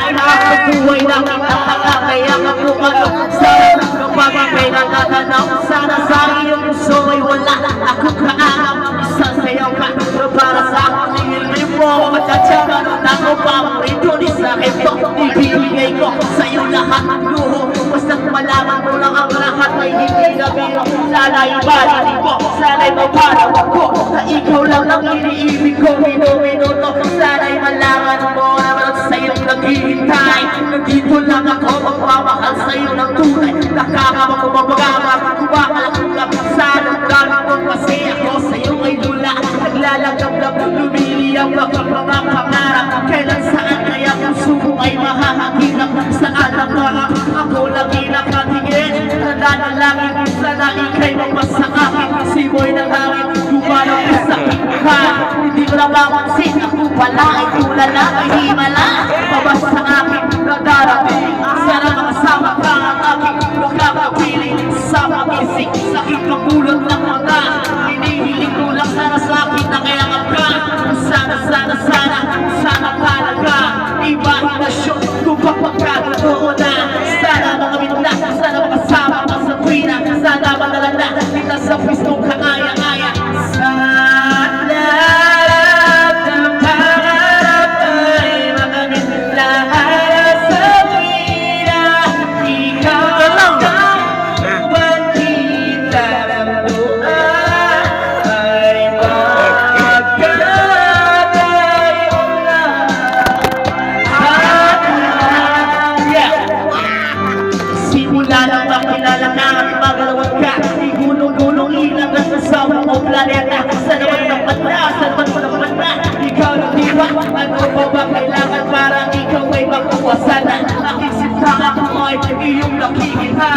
Buhay na kita kaya ka pumalo sana kapag may natatanaw sana sa iyong puso ay wala akong kaanap isang sayaw ka para sa akin nililip mo matatyaga ako paborito ni sa akin to ibibigay ko sa'yo lahat luho basta't malaman mo lang ang lahat ay hindi na biro sana'y ibalik mo sana'y maparaw ako na ikaw lang ang iniibig ko minuto sana'y malaman mo naman sa'yong naghihintay nandito lang ako magmamahal sa'yo ng tunay nakakama ko mabagama kumakalakulap sanang gamit mo kasi ako sa'yo ay lula naglalagab-lab lumiliyang baka mga pangarap kailan saan kaya puso ko ay mahahagilap saan ang mga ako lagi nakatingin nananalangin sana ikay mapasa akin simoy ng hangin gumanap sa ka hindi ko na mamansin ako pala ay tulala ay himala pabasa sa akin na darating sana makasama ka ang aking makakapiling sa pag-isip sakit kapulot ng mga hinihiling ko lang sana sa akin na kaya ka sana talaga ibahin na show kung papagkakatoo na sana mga bitla sana makasama ka sa tuwina sana madala na kita sa pwestong kaaya-aya sana sa naman ng banda, ikaw ng diwa ano pa ba kailangan para ikaw ay makuha sana aking sinta ako ay iyong nakikita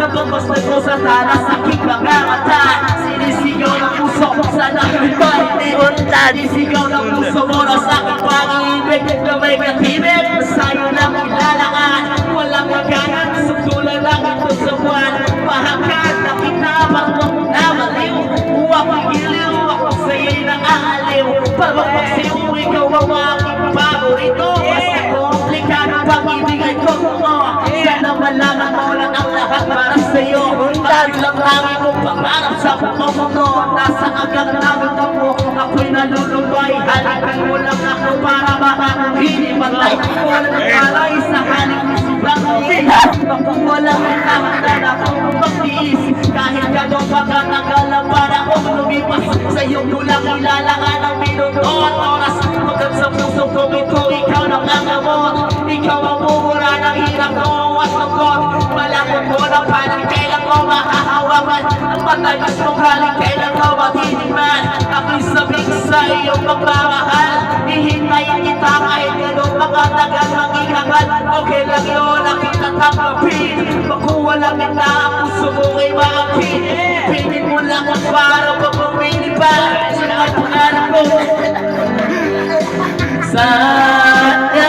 nababastan ko sa talas aking mga mata sinisigaw ng puso sana ito ay tinuntan sinisigaw ng puso mo na sa aking pag-ibig na may katibig sa'yo lang ilalaan walang maganan suktulan lang ito sa buwan mahakan nakita pang namaliw huwag igiliw ako sa'yo'y nakaaliw parang magsiyo ikaw ang aking paborito basta komplikado pag-ibigay ko sana malaman mo lang ang lahat para sa'yo dahil lang langit kong pangarap sa pagmamundo nasa agang namin ako ako'y nalulubay halikan mo lang ako para makakuhini matay walang alay sa halik mo sobrang ilan kung walang nakaman akong magtiis kahit gano'n pagkatagalan para akong lumipas sa iyong lulang ilalangan ng minuto at oras hanggang sa puso kong ito ikaw nang nangamot ikaw ang mumura ng hirap ko at lungkot malakot mo na parang kailan ko mahahawakan ang matagas mong haling kailan ko matiniman ako'y sabing sa iyong pagmamahal hihintayin kita kahit gano'ng makatagal magigakal okay lang yun aking tatanggapin makuha lang kita ang puso mo ay maapin pinin mo lang ang para pagpapili pa sa pangarap ko sana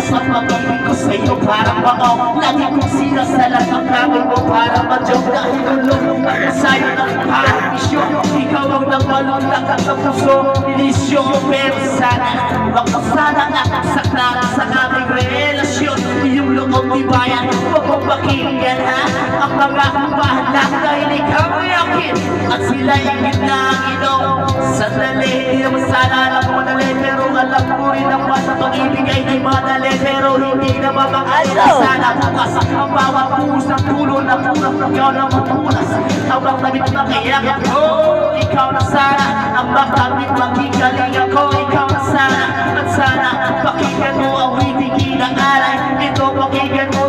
sa pag-ibig ko sa'yo parang bakaw lagi kong sinasalat ang kamay mo para ma-joke dahil ulong ako sa'yo ng paramisyon ikaw ang nagmalulak at ang puso inisyo pero sana makasana na saklara sa aming relasyon iyong loob tibayan huwag mong pakinggan ha ang mga kabahan dahil ikaw ay akin at sila ingit na ang ino sandali hindi naman sana alam mo dali pero alam mo rin naman sa pag-ibig ay di madali pero hindi na mabakali sana bukas ang bawat buhos ng tulo na pulang ikaw na matulas habang nabit na kayagat ko ikaw na sana ang makamit magkikaling ako ikaw na sana at sana pakinggan mo ang witing inang alay ito pakinggan mo